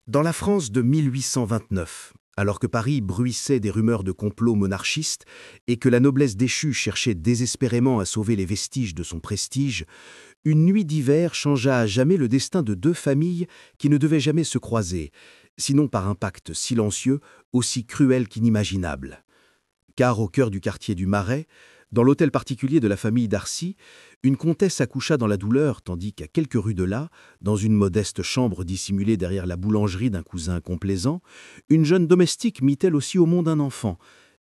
Dans la France de 1829, alors que Paris bruissait des rumeurs de complot monarchiste et que la noblesse déchue cherchait désespérément à sauver les vestiges de son prestige, une nuit d'hiver changea à jamais le destin de deux familles qui ne devaient jamais se croiser, sinon par un pacte silencieux aussi cruel qu'inimaginable. Car au cœur du quartier du Marais, dans l'hôtel particulier de la famille Darcy, une comtesse accoucha dans la douleur, tandis qu'à quelques rues de là, dans une modeste chambre dissimulée derrière la boulangerie d'un cousin complaisant, une jeune domestique mit elle aussi au monde un enfant.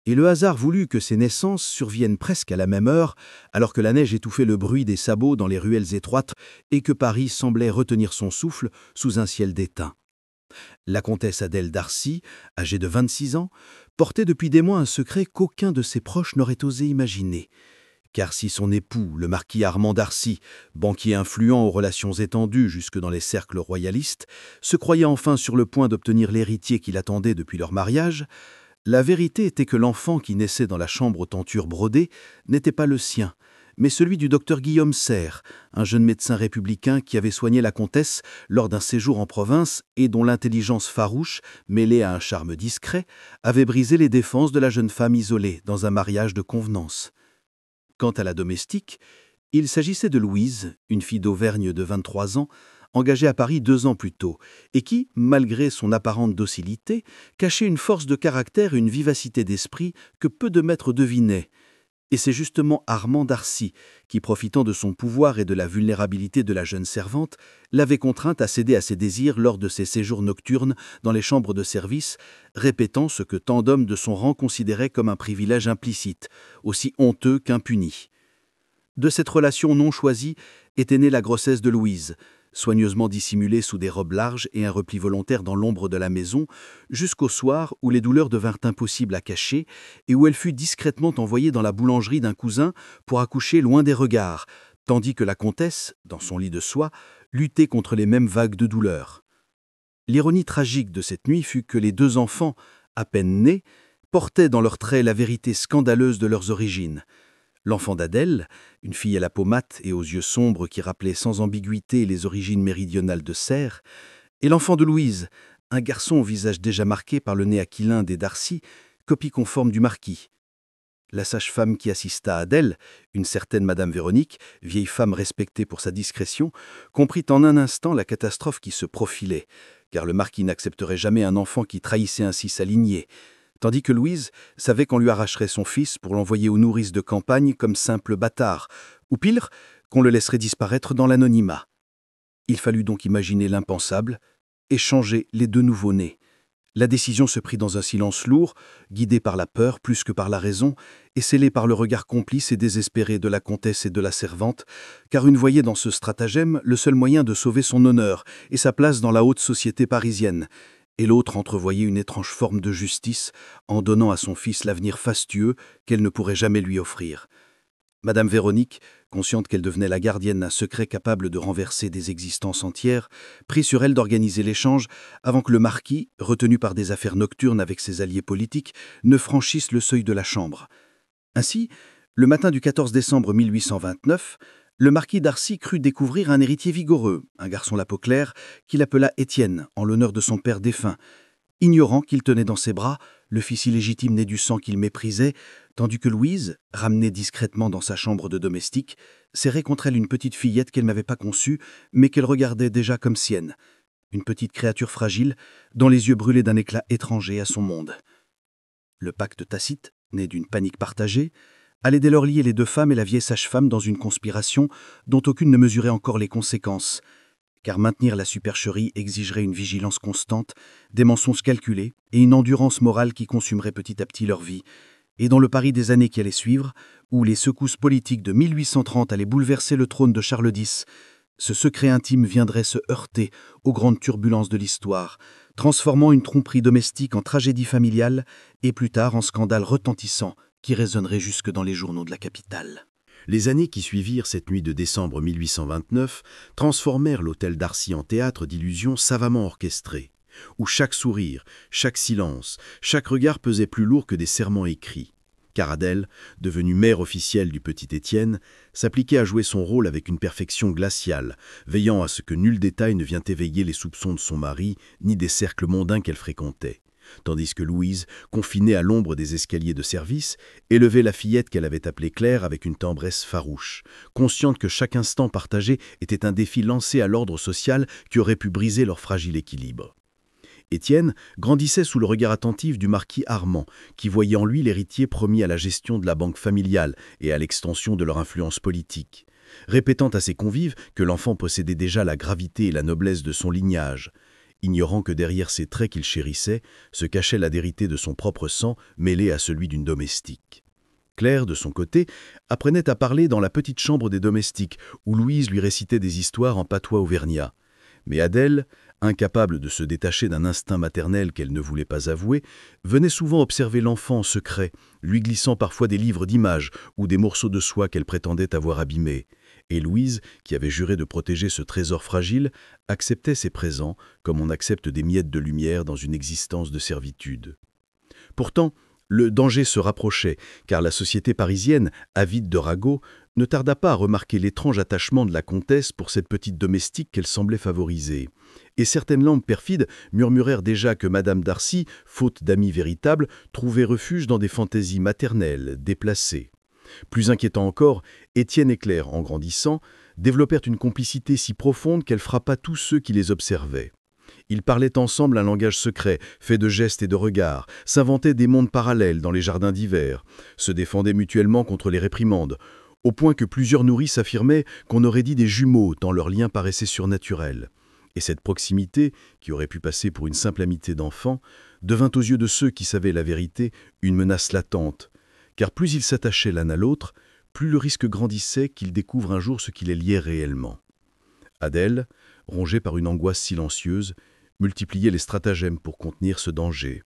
Et le hasard voulut que ces naissances surviennent presque à la même heure, alors que la neige étouffait le bruit des sabots dans les ruelles étroites et que Paris semblait retenir son souffle sous un ciel d'étain. La comtesse Adèle Darcy, âgée de 26 ans, portait depuis des mois un secret qu'aucun de ses proches n'aurait osé imaginer. Car si son époux, le marquis Armand Darcy, banquier influent aux relations étendues jusque dans les cercles royalistes, se croyait enfin sur le point d'obtenir l'héritier qu'il attendait depuis leur mariage, la vérité était que l'enfant qui naissait dans la chambre aux tentures brodées n'était pas le sien, mais celui du docteur Guillaume Serre, un jeune médecin républicain qui avait soigné la comtesse lors d'un séjour en province et dont l'intelligence farouche, mêlée à un charme discret, avait brisé les défenses de la jeune femme isolée dans un mariage de convenance. Quant à la domestique, il s'agissait de Louise, une fille d'Auvergne de 23 ans, engagée à Paris 2 ans plus tôt, et qui, malgré son apparente docilité, cachait une force de caractère et une vivacité d'esprit que peu de maîtres devinaient. Et c'est justement Armand Darcy qui, profitant de son pouvoir et de la vulnérabilité de la jeune servante, l'avait contrainte à céder à ses désirs lors de ses séjours nocturnes dans les chambres de service, répétant ce que tant d'hommes de son rang considéraient comme un privilège implicite, aussi honteux qu'impuni. De cette relation non choisie était née la grossesse de Louise, soigneusement dissimulée sous des robes larges et un repli volontaire dans l'ombre de la maison, jusqu'au soir où les douleurs devinrent impossibles à cacher et où elle fut discrètement envoyée dans la boulangerie d'un cousin pour accoucher loin des regards, tandis que la comtesse, dans son lit de soie, luttait contre les mêmes vagues de douleur. L'ironie tragique de cette nuit fut que les deux enfants, à peine nés, portaient dans leurs traits la vérité scandaleuse de leurs origines. L'enfant d'Adèle, une fille à la peau mate et aux yeux sombres qui rappelait sans ambiguïté les origines méridionales de Serre, et l'enfant de Louise, un garçon au visage déjà marqué par le nez aquilin des Darcy, copie conforme du marquis. La sage-femme qui assista à Adèle, une certaine Madame Véronique, vieille femme respectée pour sa discrétion, comprit en un instant la catastrophe qui se profilait, car le marquis n'accepterait jamais un enfant qui trahissait ainsi sa lignée, tandis que Louise savait qu'on lui arracherait son fils pour l'envoyer aux nourrices de campagne comme simple bâtard, ou pire, qu'on le laisserait disparaître dans l'anonymat. Il fallut donc imaginer l'impensable et changer les deux nouveau-nés. La décision se prit dans un silence lourd, guidé par la peur plus que par la raison, et scellé par le regard complice et désespéré de la comtesse et de la servante, car une voyait dans ce stratagème le seul moyen de sauver son honneur et sa place dans la haute société parisienne, et l'autre entrevoyait une étrange forme de justice en donnant à son fils l'avenir fastueux qu'elle ne pourrait jamais lui offrir. Madame Véronique, consciente qu'elle devenait la gardienne d'un secret capable de renverser des existences entières, prit sur elle d'organiser l'échange avant que le marquis, retenu par des affaires nocturnes avec ses alliés politiques, ne franchisse le seuil de la chambre. Ainsi, le matin du 14 décembre 1829, le marquis Darcy crut découvrir un héritier vigoureux, un garçon la peau claire, qu'il appela Étienne, en l'honneur de son père défunt, ignorant qu'il tenait dans ses bras le fils illégitime né du sang qu'il méprisait, tandis que Louise, ramenée discrètement dans sa chambre de domestique, serrait contre elle une petite fillette qu'elle n'avait pas conçue, mais qu'elle regardait déjà comme sienne, une petite créature fragile, dont les yeux brûlaient d'un éclat étranger à son monde. Le pacte tacite, né d'une panique partagée, allait dès lors lier les deux femmes et la vieille sage-femme dans une conspiration dont aucune ne mesurait encore les conséquences, car maintenir la supercherie exigerait une vigilance constante, des mensonges calculés et une endurance morale qui consumerait petit à petit leur vie, et dans le Paris des années qui allaient suivre, où les secousses politiques de 1830 allaient bouleverser le trône de Charles X, ce secret intime viendrait se heurter aux grandes turbulences de l'histoire, transformant une tromperie domestique en tragédie familiale et plus tard en scandale retentissant qui résonnerait jusque dans les journaux de la capitale. Les années qui suivirent cette nuit de décembre 1829 transformèrent l'hôtel Darcy en théâtre d'illusions savamment orchestrées, où chaque sourire, chaque silence, chaque regard pesait plus lourd que des serments écrits. car Adèle, devenue mère officielle du petit Étienne, s'appliquait à jouer son rôle avec une perfection glaciale, veillant à ce que nul détail ne vienne éveiller les soupçons de son mari, ni des cercles mondains qu'elle fréquentait. Tandis que Louise, confinée à l'ombre des escaliers de service, élevait la fillette qu'elle avait appelée Claire avec une tendresse farouche, consciente que chaque instant partagé était un défi lancé à l'ordre social qui aurait pu briser leur fragile équilibre. Étienne grandissait sous le regard attentif du marquis Armand, qui voyait en lui l'héritier promis à la gestion de la banque familiale et à l'extension de leur influence politique, répétant à ses convives que l'enfant possédait déjà la gravité et la noblesse de son lignage, ignorant que derrière ces traits qu'il chérissait se cachait la vérité de son propre sang mêlée à celui d'une domestique. Claire, de son côté, apprenait à parler dans la petite chambre des domestiques, où Louise lui récitait des histoires en patois auvergnat. Mais Adèle, incapable de se détacher d'un instinct maternel qu'elle ne voulait pas avouer, venait souvent observer l'enfant en secret, lui glissant parfois des livres d'images ou des morceaux de soie qu'elle prétendait avoir abîmés. Et Louise, qui avait juré de protéger ce trésor fragile, acceptait ces présents comme on accepte des miettes de lumière dans une existence de servitude. Pourtant, le danger se rapprochait, car la société parisienne, avide de ragots, ne tarda pas à remarquer l'étrange attachement de la comtesse pour cette petite domestique qu'elle semblait favoriser. Et certaines langues perfides murmurèrent déjà que Madame Darcy, faute d'amis véritables, trouvait refuge dans des fantaisies maternelles, déplacées. Plus inquiétant encore, Étienne et Claire, en grandissant, développèrent une complicité si profonde qu'elle frappa tous ceux qui les observaient. Ils parlaient ensemble un langage secret, fait de gestes et de regards, s'inventaient des mondes parallèles dans les jardins d'hiver, se défendaient mutuellement contre les réprimandes, au point que plusieurs nourrices affirmaient qu'on aurait dit des jumeaux tant leur lien paraissait surnaturel. Et cette proximité, qui aurait pu passer pour une simple amitié d'enfant, devint aux yeux de ceux qui savaient la vérité une menace latente, car plus ils s'attachaient l'un à l'autre, plus le risque grandissait qu'ils découvrent un jour ce qui les liait réellement. Adèle, rongée par une angoisse silencieuse, multipliait les stratagèmes pour contenir ce danger,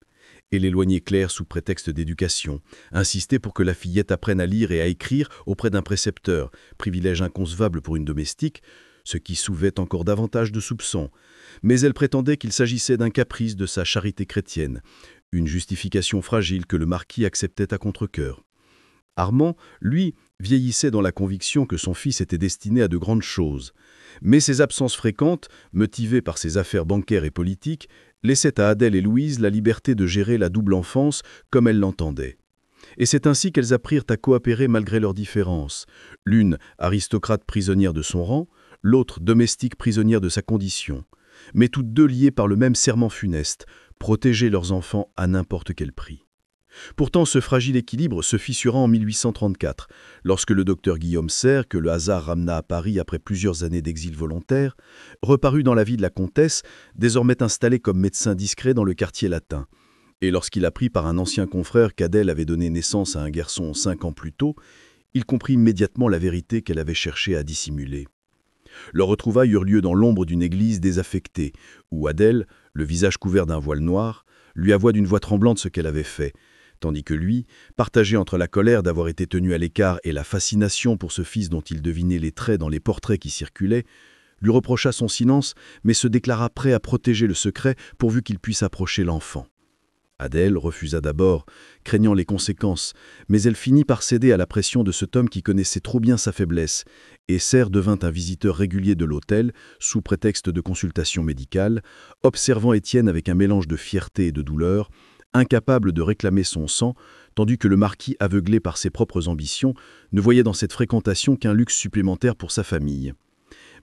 et l'éloigner Claire sous prétexte d'éducation, insistait pour que la fillette apprenne à lire et à écrire auprès d'un précepteur, privilège inconcevable pour une domestique, ce qui soulevait encore davantage de soupçons, mais elle prétendait qu'il s'agissait d'un caprice de sa charité chrétienne, une justification fragile que le marquis acceptait à contre-cœur. Armand, lui, vieillissait dans la conviction que son fils était destiné à de grandes choses, mais ses absences fréquentes, motivées par ses affaires bancaires et politiques, laissaient à Adèle et Louise la liberté de gérer la double enfance comme elles l'entendaient. Et c'est ainsi qu'elles apprirent à coopérer malgré leurs différences, l'une aristocrate prisonnière de son rang, l'autre domestique prisonnière de sa condition, mais toutes deux liées par le même serment funeste, protéger leurs enfants à n'importe quel prix. Pourtant, ce fragile équilibre se fissura en 1834, lorsque le docteur Guillaume Serre, que le hasard ramena à Paris après plusieurs années d'exil volontaire, reparut dans la vie de la comtesse, désormais installée comme médecin discret dans le quartier latin. Et lorsqu'il apprit par un ancien confrère qu'Adèle avait donné naissance à un garçon 5 ans plus tôt, il comprit immédiatement la vérité qu'elle avait cherché à dissimuler. Leurs retrouvailles eurent lieu dans l'ombre d'une église désaffectée, où Adèle, le visage couvert d'un voile noir, lui avoua d'une voix tremblante ce qu'elle avait fait, tandis que lui, partagé entre la colère d'avoir été tenu à l'écart et la fascination pour ce fils dont il devinait les traits dans les portraits qui circulaient, lui reprocha son silence, mais se déclara prêt à protéger le secret pourvu qu'il puisse approcher l'enfant. Adèle refusa d'abord, craignant les conséquences, mais elle finit par céder à la pression de cet homme qui connaissait trop bien sa faiblesse, et Serre devint un visiteur régulier de l'hôtel, sous prétexte de consultation médicale, observant Étienne avec un mélange de fierté et de douleur, incapable de réclamer son sang, tandis que le marquis, aveuglé par ses propres ambitions, ne voyait dans cette fréquentation qu'un luxe supplémentaire pour sa famille.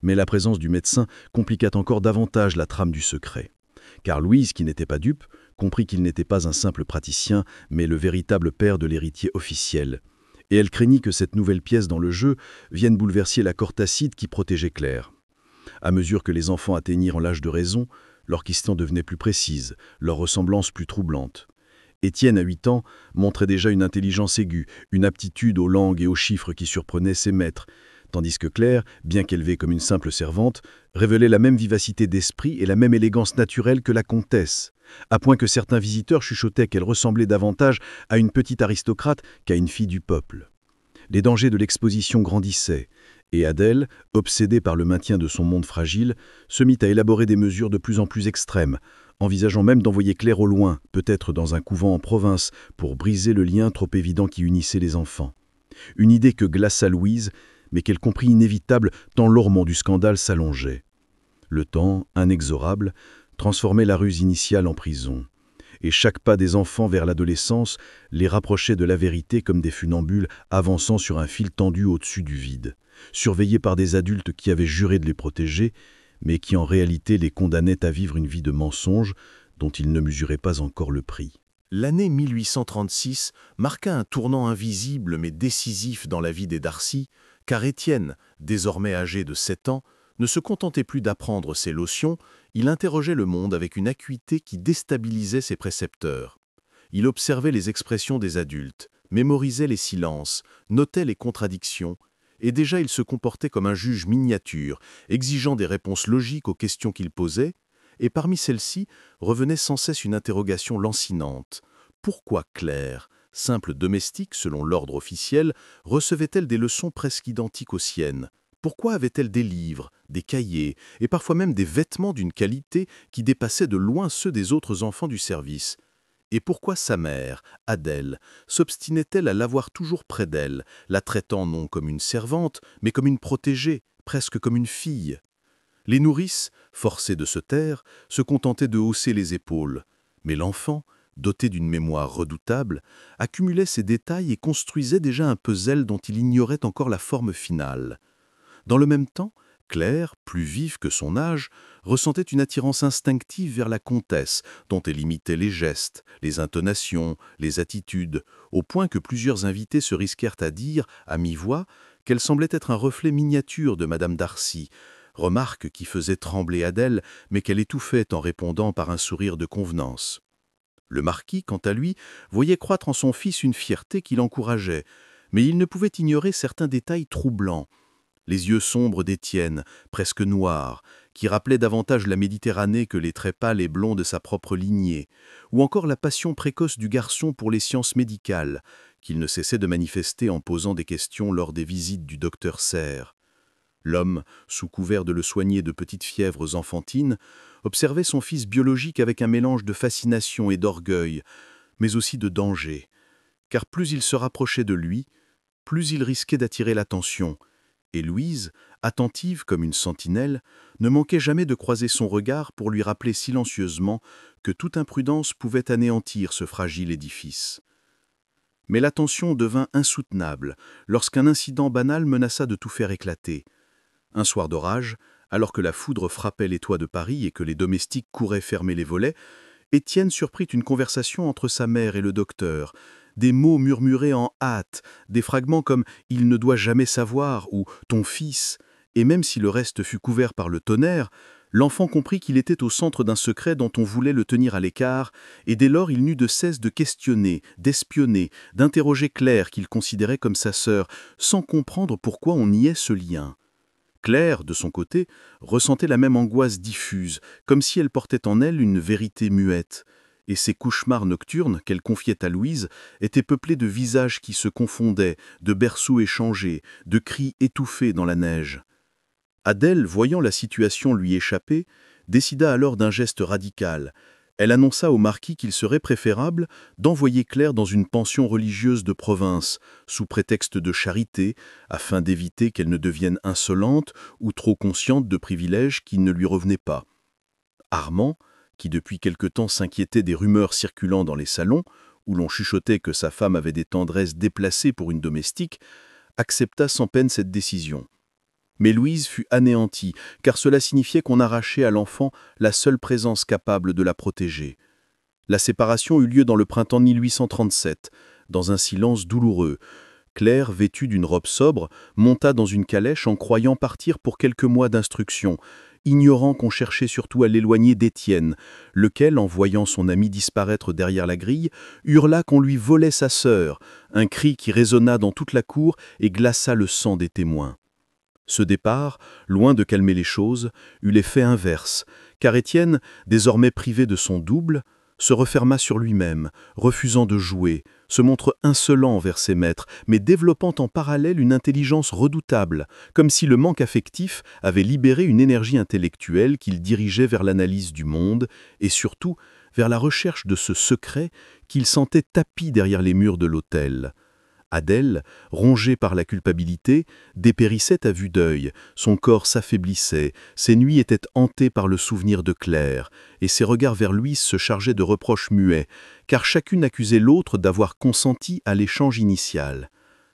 Mais la présence du médecin compliqua encore davantage la trame du secret. Car Louise, qui n'était pas dupe, comprit qu'il n'était pas un simple praticien, mais le véritable père de l'héritier officiel. Et elle craignit que cette nouvelle pièce dans le jeu vienne bouleverser l'accord tacite qui protégeait Claire. À mesure que les enfants atteignirent l'âge de raison, leur question devenait plus précise, leur ressemblance plus troublante. Étienne, à 8 ans, montrait déjà une intelligence aiguë, une aptitude aux langues et aux chiffres qui surprenaient ses maîtres, tandis que Claire, bien qu'élevée comme une simple servante, révélait la même vivacité d'esprit et la même élégance naturelle que la comtesse, à point que certains visiteurs chuchotaient qu'elle ressemblait davantage à une petite aristocrate qu'à une fille du peuple. Les dangers de l'exposition grandissaient, et Adèle, obsédée par le maintien de son monde fragile, se mit à élaborer des mesures de plus en plus extrêmes, envisageant même d'envoyer Claire au loin, peut-être dans un couvent en province, pour briser le lien trop évident qui unissait les enfants. Une idée que glaça Louise, mais qu'elle comprit inévitable tant l'orment du scandale s'allongeait. Le temps, inexorable, transformait la ruse initiale en prison. Et chaque pas des enfants vers l'adolescence les rapprochait de la vérité comme des funambules avançant sur un fil tendu au-dessus du vide, surveillés par des adultes qui avaient juré de les protéger, mais qui en réalité les condamnaient à vivre une vie de mensonges dont ils ne mesuraient pas encore le prix. L'année 1836 marqua un tournant invisible mais décisif dans la vie des Darcy, car Étienne, désormais âgé de 7 ans, ne se contentait plus d'apprendre ses lotions, il interrogeait le monde avec une acuité qui déstabilisait ses précepteurs. Il observait les expressions des adultes, mémorisait les silences, notait les contradictions, et déjà il se comportait comme un juge miniature, exigeant des réponses logiques aux questions qu'il posait, et parmi celles-ci revenait sans cesse une interrogation lancinante. Pourquoi Claire, simple domestique selon l'ordre officiel, recevait-elle des leçons presque identiques aux siennes ? Pourquoi avait-elle des livres, des cahiers et parfois même des vêtements d'une qualité qui dépassait de loin ceux des autres enfants du service ? Et pourquoi sa mère, Adèle, s'obstinait-elle à l'avoir toujours près d'elle, la traitant non comme une servante, mais comme une protégée, presque comme une fille ? Les nourrices, forcées de se taire, se contentaient de hausser les épaules, mais l'enfant, doté d'une mémoire redoutable, accumulait ces détails et construisait déjà un puzzle dont il ignorait encore la forme finale. Dans le même temps, Claire, plus vive que son âge, ressentait une attirance instinctive vers la comtesse, dont elle imitait les gestes, les intonations, les attitudes, au point que plusieurs invités se risquèrent à dire, à mi-voix, qu'elle semblait être un reflet miniature de Madame Darcy, remarque qui faisait trembler Adèle, mais qu'elle étouffait en répondant par un sourire de convenance. Le marquis, quant à lui, voyait croître en son fils une fierté qui l'encourageait, mais il ne pouvait ignorer certains détails troublants. Les yeux sombres d'Étienne, presque noirs, qui rappelaient davantage la Méditerranée que les traits pâles et blonds de sa propre lignée, ou encore la passion précoce du garçon pour les sciences médicales, qu'il ne cessait de manifester en posant des questions lors des visites du docteur Serre. L'homme, sous couvert de le soigner de petites fièvres enfantines, observait son fils biologique avec un mélange de fascination et d'orgueil, mais aussi de danger, car plus il se rapprochait de lui, plus il risquait d'attirer l'attention, et Louise, attentive comme une sentinelle, ne manquait jamais de croiser son regard pour lui rappeler silencieusement que toute imprudence pouvait anéantir ce fragile édifice. Mais la tension devint insoutenable lorsqu'un incident banal menaça de tout faire éclater. Un soir d'orage, alors que la foudre frappait les toits de Paris et que les domestiques couraient fermer les volets, Étienne surprit une conversation entre sa mère et le docteur, des mots murmurés en hâte, des fragments comme « il ne doit jamais savoir » ou « ton fils », et même si le reste fut couvert par le tonnerre, l'enfant comprit qu'il était au centre d'un secret dont on voulait le tenir à l'écart, et dès lors il n'eut de cesse de questionner, d'espionner, d'interroger Claire qu'il considérait comme sa sœur, sans comprendre pourquoi on niait ce lien. Claire, de son côté, ressentait la même angoisse diffuse, comme si elle portait en elle une vérité muette, et ses cauchemars nocturnes qu'elle confiait à Louise étaient peuplés de visages qui se confondaient, de berceaux échangés, de cris étouffés dans la neige. Adèle, voyant la situation lui échapper, décida alors d'un geste radical. Elle annonça au marquis qu'il serait préférable d'envoyer Claire dans une pension religieuse de province, sous prétexte de charité, afin d'éviter qu'elle ne devienne insolente ou trop consciente de privilèges qui ne lui revenaient pas. Armand, qui depuis quelque temps s'inquiétait des rumeurs circulant dans les salons, où l'on chuchotait que sa femme avait des tendresses déplacées pour une domestique, accepta sans peine cette décision. Mais Louise fut anéantie, car cela signifiait qu'on arrachait à l'enfant la seule présence capable de la protéger. La séparation eut lieu dans le printemps 1837, dans un silence douloureux. Claire, vêtue d'une robe sobre, monta dans une calèche en croyant partir pour quelques mois d'instruction, ignorant qu'on cherchait surtout à l'éloigner d'Étienne, lequel, en voyant son ami disparaître derrière la grille, hurla qu'on lui volait sa sœur, un cri qui résonna dans toute la cour et glaça le sang des témoins. Ce départ, loin de calmer les choses, eut l'effet inverse, car Étienne, désormais privé de son double, se referma sur lui-même, refusant de jouer, se montre insolent envers ses maîtres, mais développant en parallèle une intelligence redoutable, comme si le manque affectif avait libéré une énergie intellectuelle qu'il dirigeait vers l'analyse du monde et surtout vers la recherche de ce secret qu'il sentait tapi derrière les murs de l'hôtel. Adèle, rongée par la culpabilité, dépérissait à vue d'œil, son corps s'affaiblissait, ses nuits étaient hantées par le souvenir de Claire, et ses regards vers Louise se chargeaient de reproches muets, car chacune accusait l'autre d'avoir consenti à l'échange initial.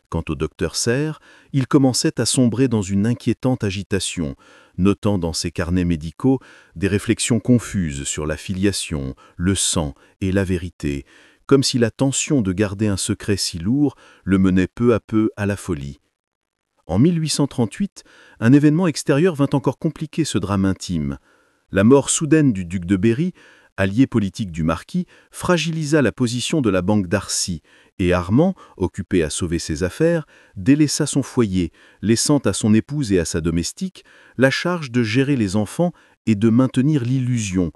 Quant au docteur Serre, il commençait à sombrer dans une inquiétante agitation, notant dans ses carnets médicaux des réflexions confuses sur la filiation, le sang et la vérité, comme si la tension de garder un secret si lourd le menait peu à peu à la folie. En 1838, un événement extérieur vint encore compliquer ce drame intime. La mort soudaine du duc de Berry, allié politique du marquis, fragilisa la position de la banque d'Arcy, et Armand, occupé à sauver ses affaires, délaissa son foyer, laissant à son épouse et à sa domestique la charge de gérer les enfants et de maintenir l'illusion.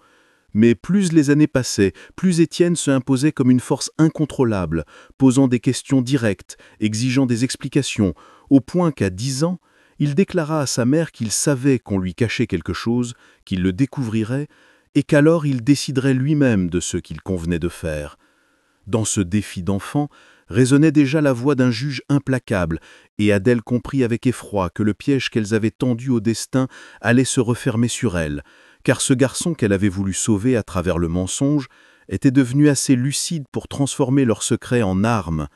Mais plus les années passaient, plus Étienne se imposait comme une force incontrôlable, posant des questions directes, exigeant des explications, au point qu'à 10 ans, il déclara à sa mère qu'il savait qu'on lui cachait quelque chose, qu'il le découvrirait, et qu'alors il déciderait lui-même de ce qu'il convenait de faire. Dans ce défi d'enfant résonnait déjà la voix d'un juge implacable, et Adèle comprit avec effroi que le piège qu'elles avaient tendu au destin allait se refermer sur elle, car ce garçon qu'elle avait voulu sauver à travers le mensonge était devenu assez lucide pour transformer leur secret en arme,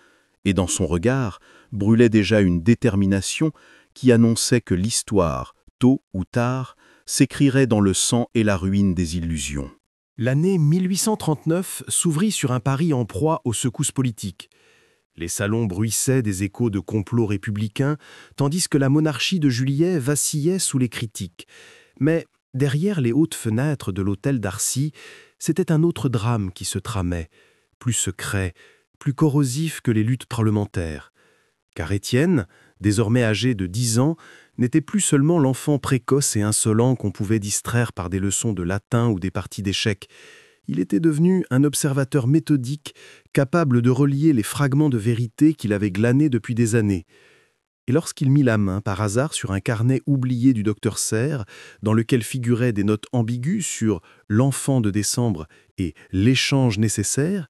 et dans son regard brûlait déjà une détermination qui annonçait que l'histoire, tôt ou tard, s'écrirait dans le sang et la ruine des illusions. L'année 1839 s'ouvrit sur un Paris en proie aux secousses politiques. Les salons bruissaient des échos de complots républicains, tandis que la monarchie de Juillet vacillait sous les critiques. Mais derrière les hautes fenêtres de l'hôtel d'Arcy, c'était un autre drame qui se tramait, plus secret, plus corrosif que les luttes parlementaires. Car Étienne, désormais âgé de 10 ans, n'était plus seulement l'enfant précoce et insolent qu'on pouvait distraire par des leçons de latin ou des parties d'échecs. Il était devenu un observateur méthodique, capable de relier les fragments de vérité qu'il avait glanés depuis des années. Et lorsqu'il mit la main par hasard sur un carnet oublié du docteur Serre, dans lequel figuraient des notes ambiguës sur l'enfant de décembre et l'échange nécessaire,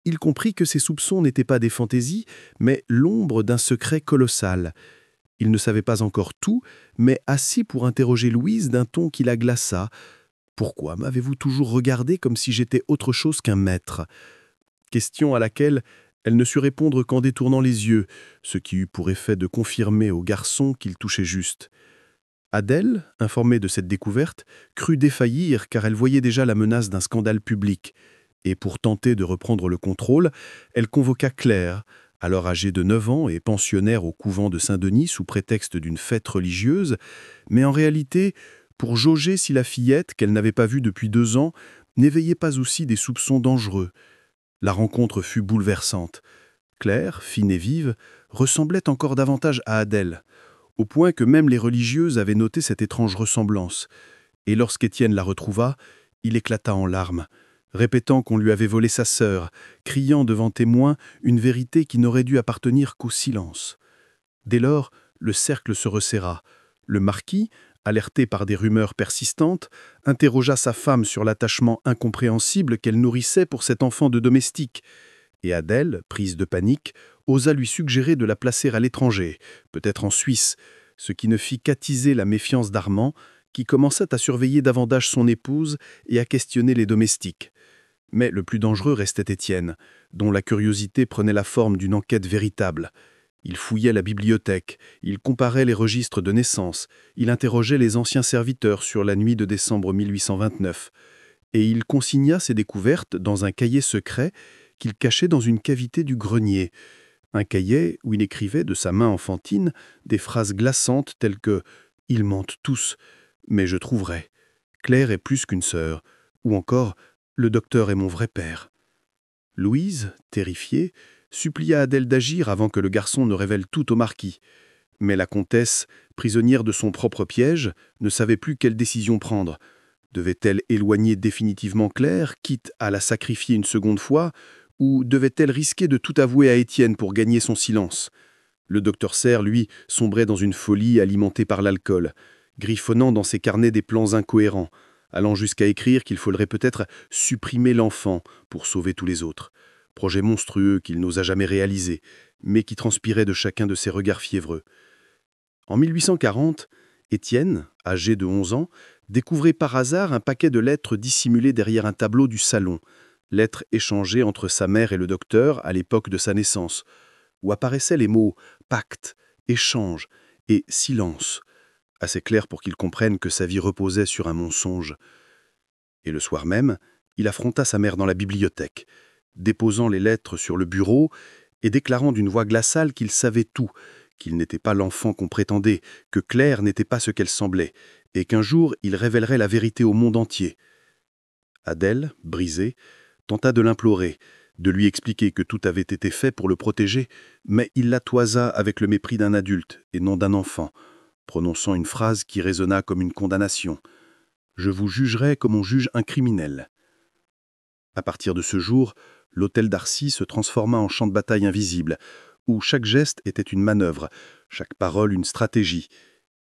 il comprit que ses soupçons n'étaient pas des fantaisies, mais l'ombre d'un secret colossal. Il ne savait pas encore tout, mais assez pour interroger Louise d'un ton qui la glaça. « Pourquoi m'avez-vous toujours regardé comme si j'étais autre chose qu'un maître ?» Question à laquelle elle ne sut répondre qu'en détournant les yeux, ce qui eut pour effet de confirmer au garçon qu'il touchait juste. Adèle, informée de cette découverte, crut défaillir car elle voyait déjà la menace d'un scandale public. Et pour tenter de reprendre le contrôle, elle convoqua Claire, alors âgée de 9 ans et pensionnaire au couvent de Saint-Denis sous prétexte d'une fête religieuse, mais en réalité pour jauger si la fillette, qu'elle n'avait pas vue depuis 2 ans, n'éveillait pas aussi des soupçons dangereux. La rencontre fut bouleversante. Claire, fine et vive, ressemblait encore davantage à Adèle, au point que même les religieuses avaient noté cette étrange ressemblance. Et lorsqu'Étienne la retrouva, il éclata en larmes, répétant qu'on lui avait volé sa sœur, criant devant témoins une vérité qui n'aurait dû appartenir qu'au silence. Dès lors, le cercle se resserra. Le marquis, alerté par des rumeurs persistantes, interrogea sa femme sur l'attachement incompréhensible qu'elle nourrissait pour cet enfant de domestique. Et Adèle, prise de panique, osa lui suggérer de la placer à l'étranger, peut-être en Suisse, ce qui ne fit qu'attiser la méfiance d'Armand, qui commençait à surveiller davantage son épouse et à questionner les domestiques. Mais le plus dangereux restait Étienne, dont la curiosité prenait la forme d'une enquête véritable. Il fouillait la bibliothèque, il comparait les registres de naissance, il interrogeait les anciens serviteurs sur la nuit de décembre 1829, et il consigna ses découvertes dans un cahier secret qu'il cachait dans une cavité du grenier, un cahier où il écrivait de sa main enfantine des phrases glaçantes telles que « Ils mentent tous, mais je trouverai. Claire est plus qu'une sœur. » ou encore « Le docteur est mon vrai père. » Louise, terrifiée, supplia Adèle d'agir avant que le garçon ne révèle tout au marquis. Mais la comtesse, prisonnière de son propre piège, ne savait plus quelle décision prendre. Devait-elle éloigner définitivement Claire, quitte à la sacrifier une seconde fois, ou devait-elle risquer de tout avouer à Étienne pour gagner son silence? Le docteur Serre, lui, sombrait dans une folie alimentée par l'alcool, griffonnant dans ses carnets des plans incohérents, allant jusqu'à écrire qu'il faudrait peut-être supprimer l'enfant pour sauver tous les autres. Projet monstrueux qu'il n'osa jamais réaliser, mais qui transpirait de chacun de ses regards fiévreux. En 1840, Étienne, âgé de 11 ans, découvrait par hasard un paquet de lettres dissimulées derrière un tableau du salon, lettres échangées entre sa mère et le docteur à l'époque de sa naissance, où apparaissaient les mots « pacte »,« échange » et « silence », assez clairs pour qu'il comprenne que sa vie reposait sur un mensonge. Et le soir même, il affronta sa mère dans la bibliothèque, déposant les lettres sur le bureau et déclarant d'une voix glaciale qu'il savait tout, qu'il n'était pas l'enfant qu'on prétendait, que Claire n'était pas ce qu'elle semblait, et qu'un jour il révélerait la vérité au monde entier. Adèle, brisée, tenta de l'implorer, de lui expliquer que tout avait été fait pour le protéger, mais il la toisa avec le mépris d'un adulte et non d'un enfant, prononçant une phrase qui résonna comme une condamnation. « Je vous jugerai comme on juge un criminel. » À partir de ce jour, l'hôtel Darcy se transforma en champ de bataille invisible, où chaque geste était une manœuvre, chaque parole une stratégie.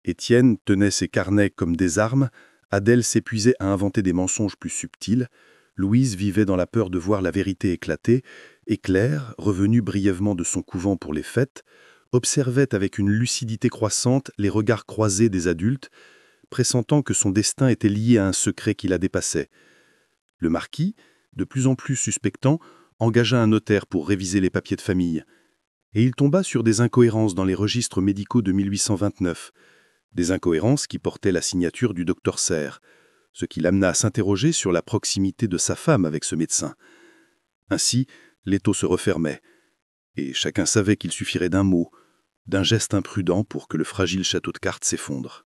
Étienne tenait ses carnets comme des armes, Adèle s'épuisait à inventer des mensonges plus subtils, Louise vivait dans la peur de voir la vérité éclater, et Claire, revenue brièvement de son couvent pour les fêtes, observait avec une lucidité croissante les regards croisés des adultes, pressentant que son destin était lié à un secret qui la dépassait. Le marquis, de plus en plus suspectant, engagea un notaire pour réviser les papiers de famille. Et il tomba sur des incohérences dans les registres médicaux de 1829, des incohérences qui portaient la signature du docteur Serre, ce qui l'amena à s'interroger sur la proximité de sa femme avec ce médecin. Ainsi, l'étau se refermait, et chacun savait qu'il suffirait d'un mot, d'un geste imprudent pour que le fragile château de cartes s'effondre.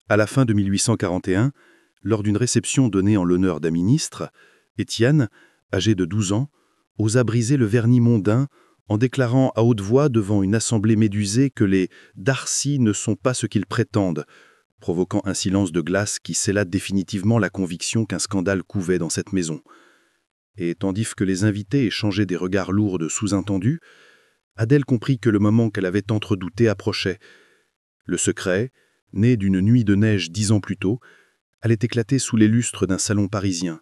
À la fin de 1841, lors d'une réception donnée en l'honneur d'un ministre, Étienne, âgé de 12 ans, osa briser le vernis mondain en déclarant à haute voix devant une assemblée médusée que les Darcy ne sont pas ce qu'ils prétendent, provoquant un silence de glace qui scella définitivement la conviction qu'un scandale couvait dans cette maison. Et tandis que les invités échangeaient des regards lourds de sous-entendus, Adèle comprit que le moment qu'elle avait tant redouté approchait. Le secret, né d'une nuit de neige 10 ans plus tôt, allait éclater sous les lustres d'un salon parisien,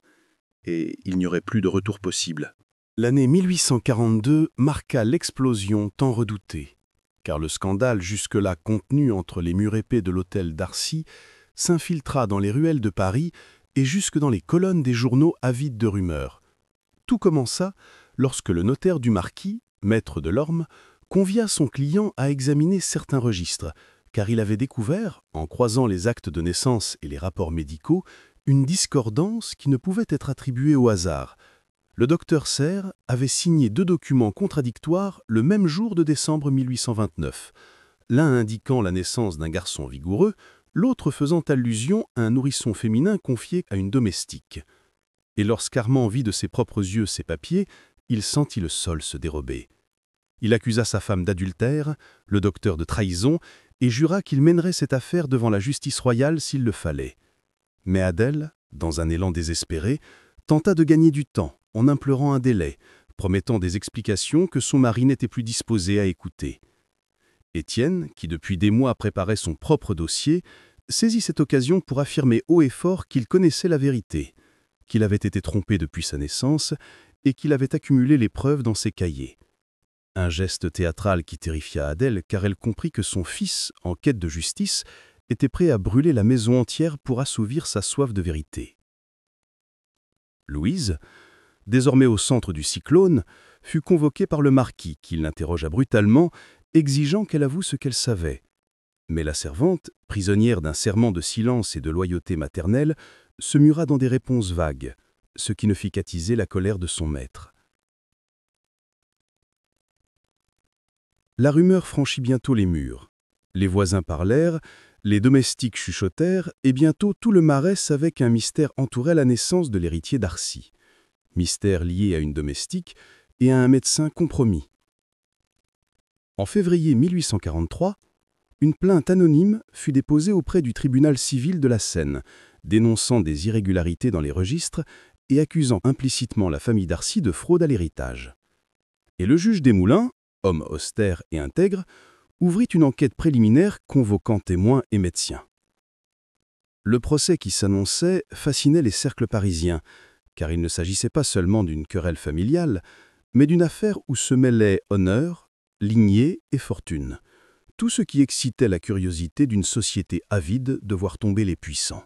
et il n'y aurait plus de retour possible. L'année 1842 marqua l'explosion tant redoutée, car le scandale jusque-là contenu entre les murs épais de l'hôtel Darcy s'infiltra dans les ruelles de Paris et jusque dans les colonnes des journaux avides de rumeurs. Tout commença lorsque le notaire du marquis, maître de l'Orme, convia son client à examiner certains registres, car il avait découvert, en croisant les actes de naissance et les rapports médicaux, une discordance qui ne pouvait être attribuée au hasard. Le docteur Serre avait signé 2 documents contradictoires le même jour de décembre 1829, l'un indiquant la naissance d'un garçon vigoureux, l'autre faisant allusion à un nourrisson féminin confié à une domestique. Et lorsqu'Armand vit de ses propres yeux ces papiers, il sentit le sol se dérober. Il accusa sa femme d'adultère, le docteur de trahison, et jura qu'il mènerait cette affaire devant la justice royale s'il le fallait. Mais Adèle, dans un élan désespéré, tenta de gagner du temps en implorant un délai, promettant des explications que son mari n'était plus disposé à écouter. Étienne, qui depuis des mois préparait son propre dossier, saisit cette occasion pour affirmer haut et fort qu'il connaissait la vérité, qu'il avait été trompé depuis sa naissance et qu'il avait accumulé les preuves dans ses cahiers. Un geste théâtral qui terrifia Adèle car elle comprit que son fils, en quête de justice, était prêt à brûler la maison entière pour assouvir sa soif de vérité. Louise, désormais au centre du cyclone, fut convoquée par le marquis qui l'interrogea brutalement, exigeant qu'elle avoue ce qu'elle savait. Mais la servante, prisonnière d'un serment de silence et de loyauté maternelle, se mura dans des réponses vagues, ce qui ne fit qu'attiser la colère de son maître. La rumeur franchit bientôt les murs. Les voisins parlèrent, les domestiques chuchotèrent, et bientôt tout le Marais savait qu'un mystère entourait la naissance de l'héritier Darcy. Mystère lié à une domestique et à un médecin compromis. En février 1843, une plainte anonyme fut déposée auprès du tribunal civil de la Seine, dénonçant des irrégularités dans les registres et accusant implicitement la famille Darcy de fraude à l'héritage. Et le juge Desmoulins, homme austère et intègre, ouvrit une enquête préliminaire convoquant témoins et médecins. Le procès qui s'annonçait fascinait les cercles parisiens, car il ne s'agissait pas seulement d'une querelle familiale, mais d'une affaire où se mêlaient honneur, lignée et fortune, tout ce qui excitait la curiosité d'une société avide de voir tomber les puissants.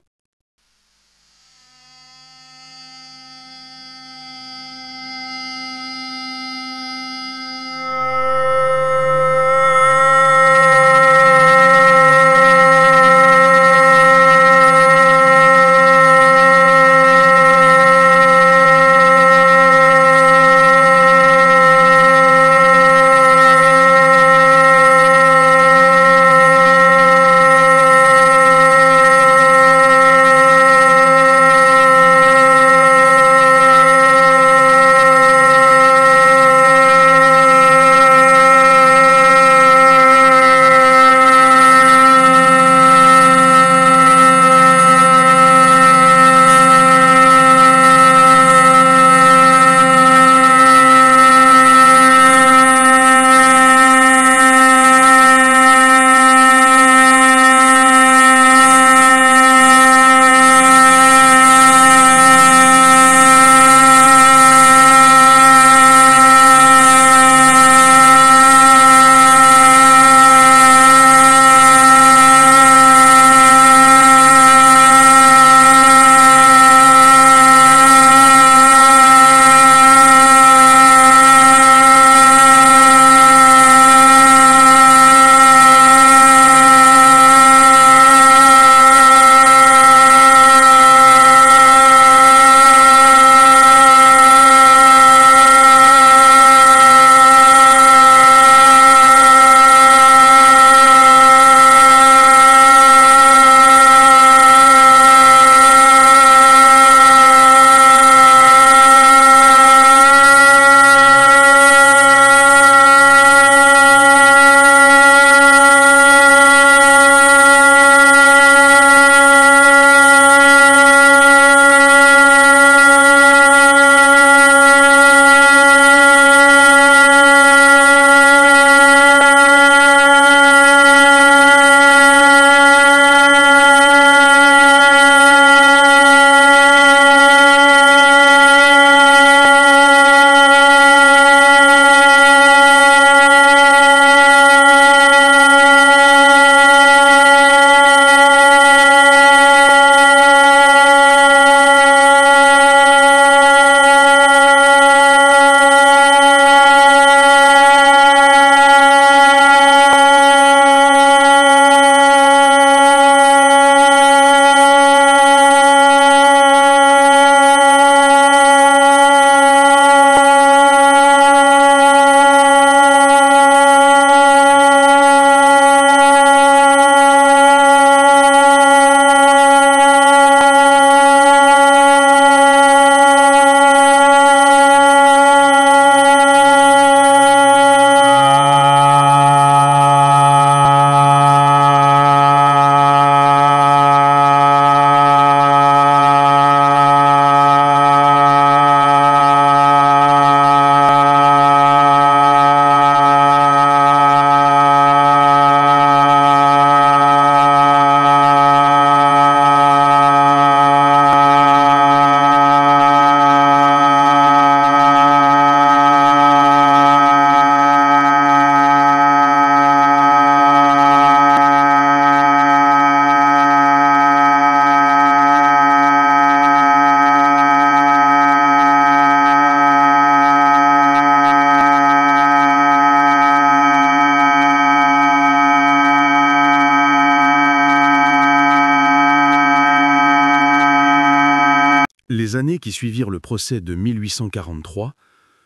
Les années qui suivirent le procès de 1843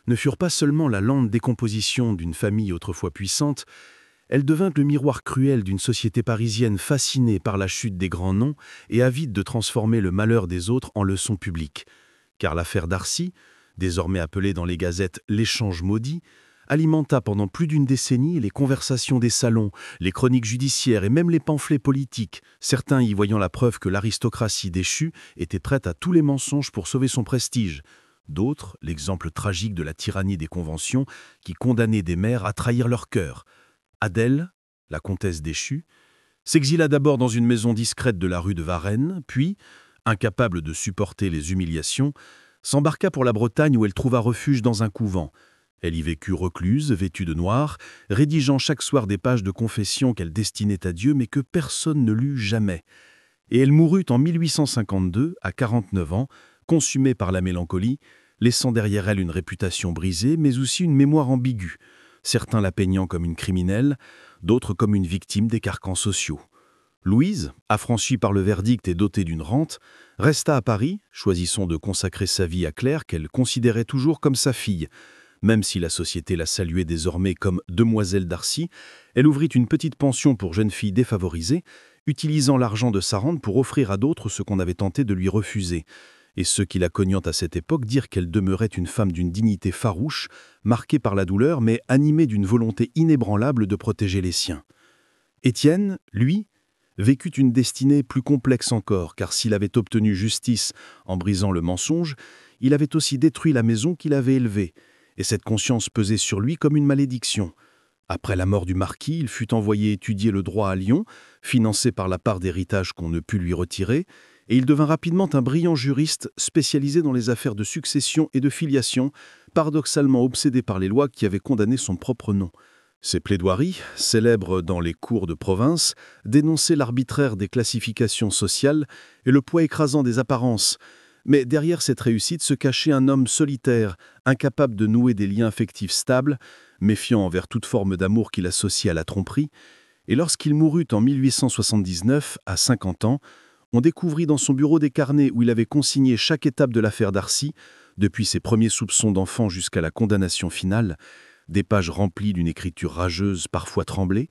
ne furent pas seulement la lente décomposition d'une famille autrefois puissante, elle devint le miroir cruel d'une société parisienne fascinée par la chute des grands noms et avide de transformer le malheur des autres en leçon publique. Car l'affaire Darcy, désormais appelée dans les gazettes « l'échange maudit », alimenta pendant plus d'une décennie les conversations des salons, les chroniques judiciaires et même les pamphlets politiques, certains y voyant la preuve que l'aristocratie déchue était prête à tous les mensonges pour sauver son prestige. D'autres, l'exemple tragique de la tyrannie des conventions qui condamnait des mères à trahir leur cœur. Adèle, la comtesse déchue, s'exila d'abord dans une maison discrète de la rue de Varennes, puis, incapable de supporter les humiliations, s'embarqua pour la Bretagne où elle trouva refuge dans un couvent. Elle y vécut recluse, vêtue de noir, rédigeant chaque soir des pages de confession qu'elle destinait à Dieu mais que personne ne lut jamais. Et elle mourut en 1852, à 49 ans, consumée par la mélancolie, laissant derrière elle une réputation brisée mais aussi une mémoire ambiguë, certains la peignant comme une criminelle, d'autres comme une victime des carcans sociaux. Louise, affranchie par le verdict et dotée d'une rente, resta à Paris, choisissant de consacrer sa vie à Claire qu'elle considérait toujours comme sa fille. Même si la société la saluait désormais comme demoiselle Darcy, elle ouvrit une petite pension pour jeunes filles défavorisées, utilisant l'argent de sa rente pour offrir à d'autres ce qu'on avait tenté de lui refuser. Et ceux qui la cognaient à cette époque dirent qu'elle demeurait une femme d'une dignité farouche, marquée par la douleur, mais animée d'une volonté inébranlable de protéger les siens. Étienne, lui, vécut une destinée plus complexe encore, car s'il avait obtenu justice en brisant le mensonge, il avait aussi détruit la maison qu'il avait élevée, et cette conscience pesait sur lui comme une malédiction. Après la mort du marquis, il fut envoyé étudier le droit à Lyon, financé par la part d'héritage qu'on ne put lui retirer, et il devint rapidement un brillant juriste spécialisé dans les affaires de succession et de filiation, paradoxalement obsédé par les lois qui avaient condamné son propre nom. Ses plaidoiries, célèbres dans les cours de province, dénonçaient l'arbitraire des classifications sociales et le poids écrasant des apparences. Mais derrière cette réussite se cachait un homme solitaire, incapable de nouer des liens affectifs stables, méfiant envers toute forme d'amour qu'il associait à la tromperie. Et lorsqu'il mourut en 1879, à 50 ans, on découvrit dans son bureau des carnets où il avait consigné chaque étape de l'affaire Darcy, depuis ses premiers soupçons d'enfant jusqu'à la condamnation finale, des pages remplies d'une écriture rageuse, parfois tremblée,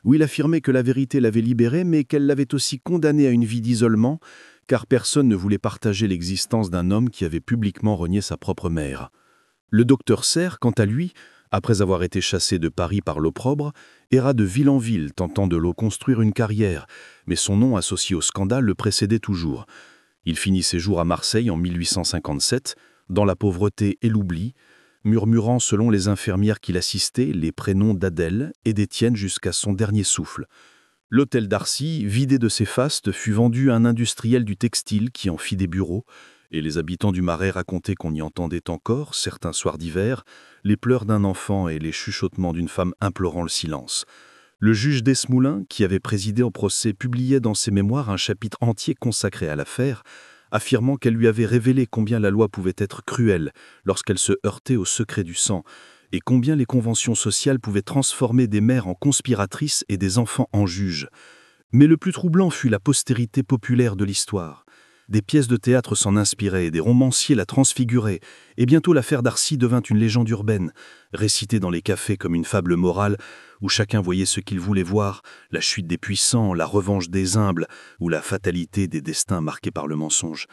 où il affirmait que la vérité l'avait libéré, mais qu'elle l'avait aussi condamné à une vie d'isolement, car personne ne voulait partager l'existence d'un homme qui avait publiquement renié sa propre mère. Le docteur Serre, quant à lui, après avoir été chassé de Paris par l'opprobre, erra de ville en ville, tentant de l'eau construire une carrière, mais son nom associé au scandale le précédait toujours. Il finit ses jours à Marseille en 1857, dans la pauvreté et l'oubli, murmurant selon les infirmières qui l'assistaient les prénoms d'Adèle et d'Étienne jusqu'à son dernier souffle. L'hôtel Darcy, vidé de ses fastes, fut vendu à un industriel du textile qui en fit des bureaux, et les habitants du Marais racontaient qu'on y entendait encore, certains soirs d'hiver, les pleurs d'un enfant et les chuchotements d'une femme implorant le silence. Le juge Desmoulins, qui avait présidé au procès, publiait dans ses mémoires un chapitre entier consacré à l'affaire, affirmant qu'elle lui avait révélé combien la loi pouvait être cruelle lorsqu'elle se heurtait au secret du sang, et combien les conventions sociales pouvaient transformer des mères en conspiratrices et des enfants en juges. Mais le plus troublant fut la postérité populaire de l'histoire. Des pièces de théâtre s'en inspiraient, des romanciers la transfiguraient, et bientôt l'affaire Darcy devint une légende urbaine, récitée dans les cafés comme une fable morale, où chacun voyait ce qu'il voulait voir, la chute des puissants, la revanche des humbles, ou la fatalité des destins marqués par le mensonge.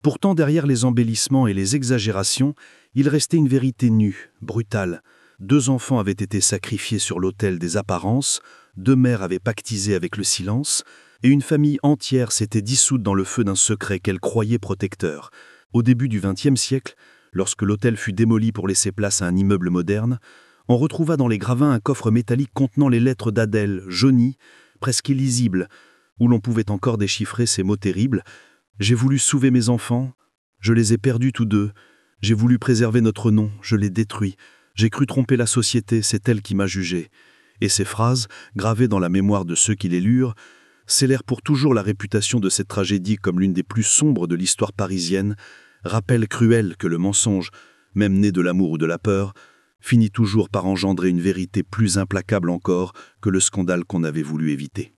Pourtant, derrière les embellissements et les exagérations, il restait une vérité nue, brutale. 2 enfants avaient été sacrifiés sur l'autel des apparences, 2 mères avaient pactisé avec le silence, et une famille entière s'était dissoute dans le feu d'un secret qu'elle croyait protecteur. Au début du XXe siècle, lorsque l'hôtel fut démoli pour laisser place à un immeuble moderne, on retrouva dans les gravins un coffre métallique contenant les lettres d'Adèle, jaunies, presque illisibles, où l'on pouvait encore déchiffrer ces mots terribles. « J'ai voulu sauver mes enfants, je les ai perdus tous 2. J'ai voulu préserver notre nom, je l'ai détruit. J'ai cru tromper la société, c'est elle qui m'a jugé. » Et ces phrases, gravées dans la mémoire de ceux qui les lurent, scellèrent pour toujours la réputation de cette tragédie comme l'une des plus sombres de l'histoire parisienne, rappel cruel que le mensonge, même né de l'amour ou de la peur, finit toujours par engendrer une vérité plus implacable encore que le scandale qu'on avait voulu éviter.